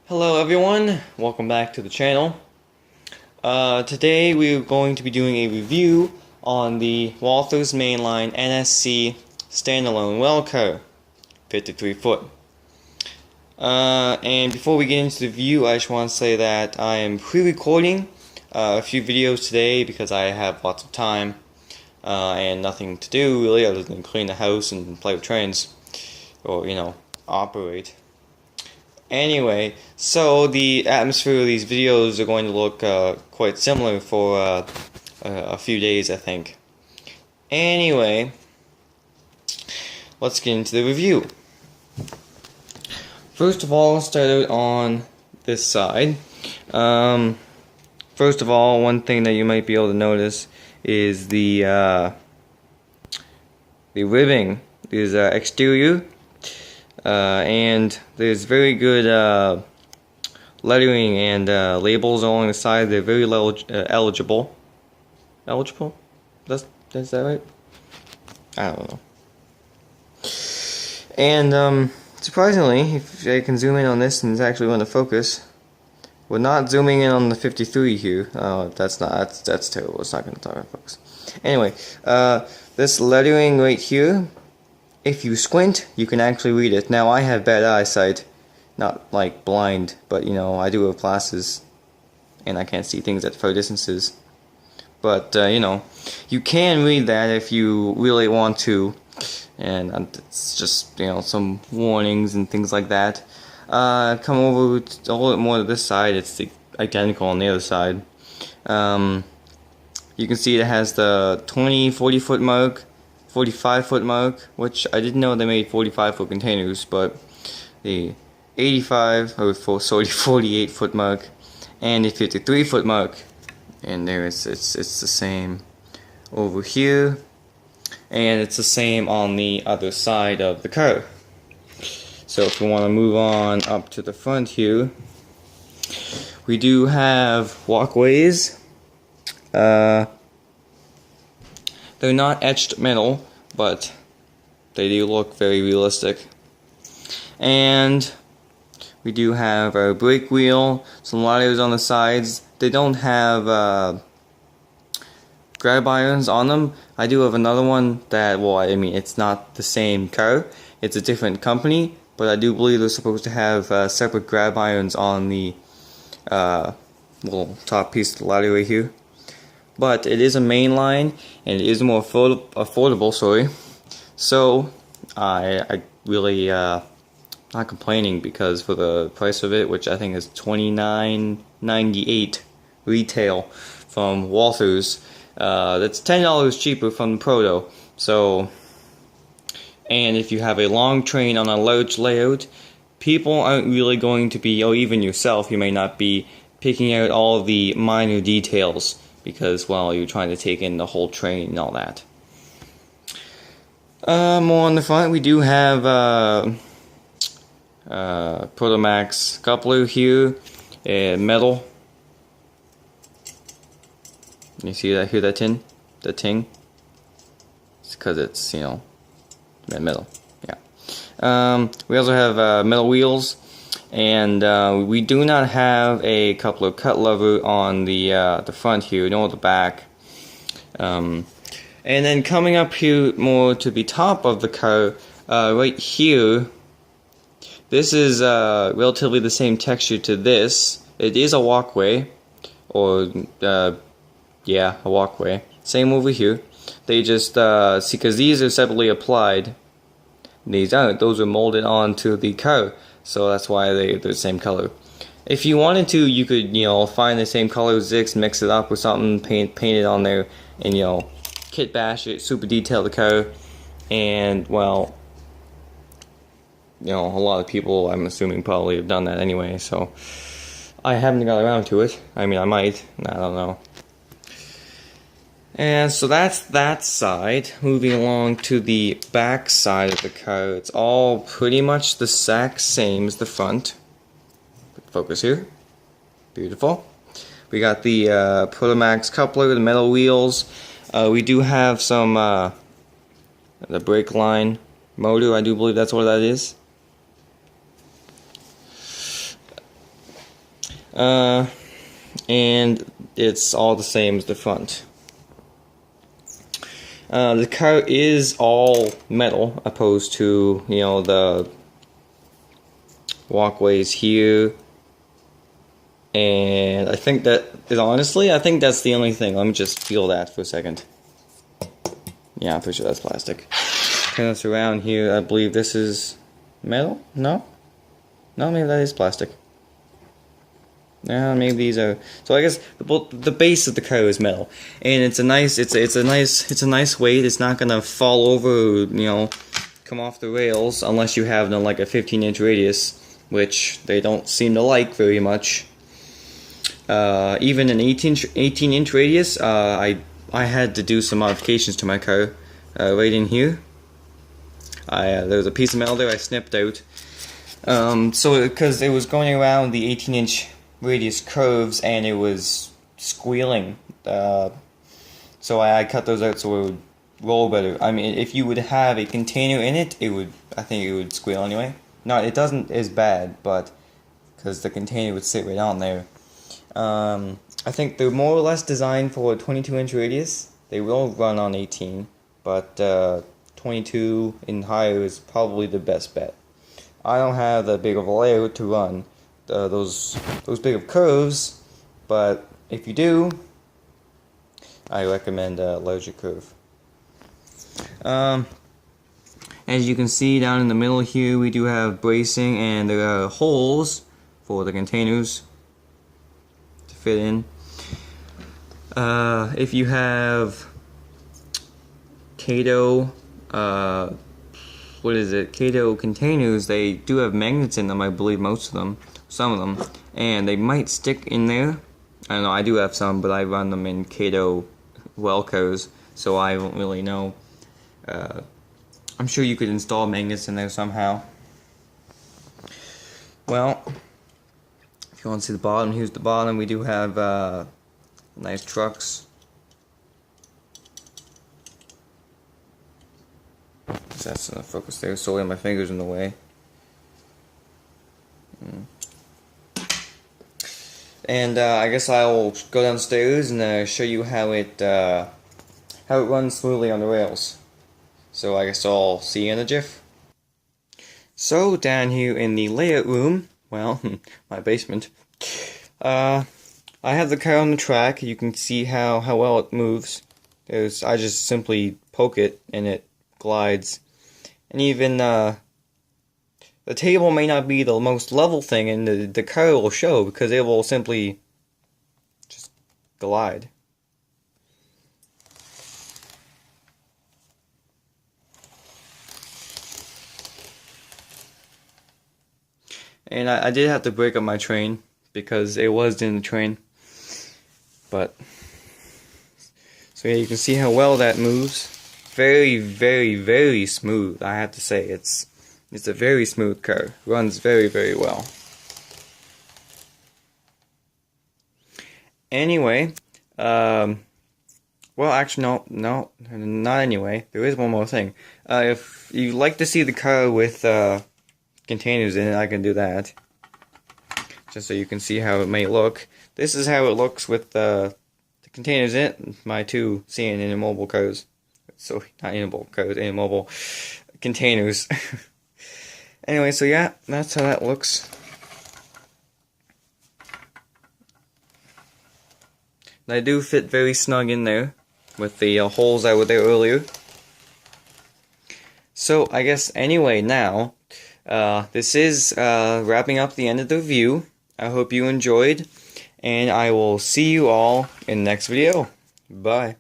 Hello everyone, welcome back to the channel. Today we're going to be doing a review on the Walthers mainline NSC standalone well car, 53 foot. And before we get into the review, I just want to say that I am pre-recording a few videos today because I have lots of time and nothing to do really other than clean the house and play with trains, or operate. Anyway, so the atmosphere of these videos are going to look quite similar for a few days, I think. Anyway, let's get into the review. First of all, let's start out on this side. First of all, one thing that you might be able to notice is the ribbing is exterior. And there's very good lettering and labels along the side. They're very eligible. Eligible? Is that right? I don't know. And surprisingly, if I can zoom in on this and it's actually going to focus, we're not zooming in on the 53 here. That's terrible. It's not going to focus. Anyway, this lettering right here, if you squint, you can actually read it. Now, I have bad eyesight, not like blind, but I do have glasses, and I can't see things at far distances. But you can read that if you really want to, and it's just some warnings and things like that. Come over a little bit more to this side. It's identical on the other side. You can see it has the 40 foot mark. 45 foot mark, which I didn't know they made 45 foot containers, but the 48 foot mark and the 53 foot mark, and there it's the same over here, and it's the same on the other side of the car. So if we want to move on up to the front here, we do have walkways. They're not etched metal, but they do look very realistic. And we do have our brake wheel, some ladders on the sides. They don't have grab irons on them. I do have another one that, it's not the same car. It's a different company, but I do believe they're supposed to have separate grab irons on the little top piece of the ladder right here. But it is a mainline, and it is more affordable, so I really not complaining, because for the price of it, which I think is $29.98 retail from Walthers, that's $10 cheaper from the Proto. So, and if you have a long train on a large layout, people aren't really going to be, or even yourself, you may not be picking out all the minor details, because, you're trying to take in the whole train and all that. More on the front, we do have Protomax coupler here, metal. You see that? Hear that tin? The ting? It's because it's metal. Yeah. We also have metal wheels. And we do not have a coupler cut lever on the front here, nor the back. And then coming up here more to the top of the car, right here, this is relatively the same texture to this. It is a walkway, or a walkway. Same over here. They just see, because these are separately applied. These aren't. Those are molded onto the car. So that's why they're the same color. If you wanted to, you could, find the same color Zix, mix it up with something, paint it on there, and, kit bash it, super detail the car. And, a lot of people, I'm assuming, probably have done that anyway, so I haven't got around to it. I might. I don't know. And so that's that side. Moving along to the back side of the car, it's all pretty much the exact same as the front. Focus here. Beautiful. We got the Protomax coupler, the metal wheels. We do have some the brake line motor. I do believe that's what that is. and it's all the same as the front. The car is all metal, opposed to, you know, the walkways here. And I think that is, honestly, I think that's the only thing. Let me just feel that for a second. Yeah, I'm pretty sure that's plastic. Turn this around here. I believe this is metal? No? No, maybe that is plastic. Maybe these are. So I guess the base of the car is metal, and it's a nice weight. It's not gonna fall over, you know, come off the rails unless you have like a 15-inch radius, which they don't seem to like very much. Even an 18-inch radius, I had to do some modifications to my car. Right in here, there was a piece of metal there I snipped out. So because it was going around the 18-inch radius curves and it was squealing, so I cut those out so it would roll better. I mean, if you would have a container in it, I think it would squeal anyway. No, it doesn't as bad, but because the container would sit right on there. I think they're more or less designed for a 22-inch radius. They will run on 18, but 22 and higher is probably the best bet. I don't have that big of a layout to run those big of curves, but if you do, I recommend a larger curve. As you can see down in the middle here, we do have bracing, and there are holes for the containers to fit in. If you have Kato, Kato containers, they do have magnets in them, I believe most of them, some of them, and they might stick in there. I don't know, I do have some, but I run them in Kato Welcos, so I don't really know. I'm sure you could install magnets in there somehow. Well, if you want to see the bottom, here's the bottom. We do have nice trucks. That's enough focus there, sorry my fingers in the way. And I guess I'll go downstairs and show you how it runs smoothly on the rails. So I guess I'll see you in a jiff. So down here in the layout room, well, my basement, I have the car on the track. You can see how well it moves. I just simply poke it and it glides. And even the table may not be the most level thing, and the car will show because it will simply just glide. And I did have to break up my train because it was in the train. But so yeah, you can see how well that moves. Very, very, very smooth. I have to say, it's a very smooth car. Runs very, very well. Anyway, well, actually, no, not anyway. There is one more thing. If you'd like to see the car with containers in it, I can do that. Just so you can see how it may look. This is how it looks with the containers in it. My two CN Intermobile cars. So, not Intermobile cars, Intermobile containers. Anyway, so yeah, that's how that looks. They do fit very snug in there with the holes that were there earlier. So, I guess anyway now, this is wrapping up the end of the review. I hope you enjoyed, and I will see you all in the next video. Bye.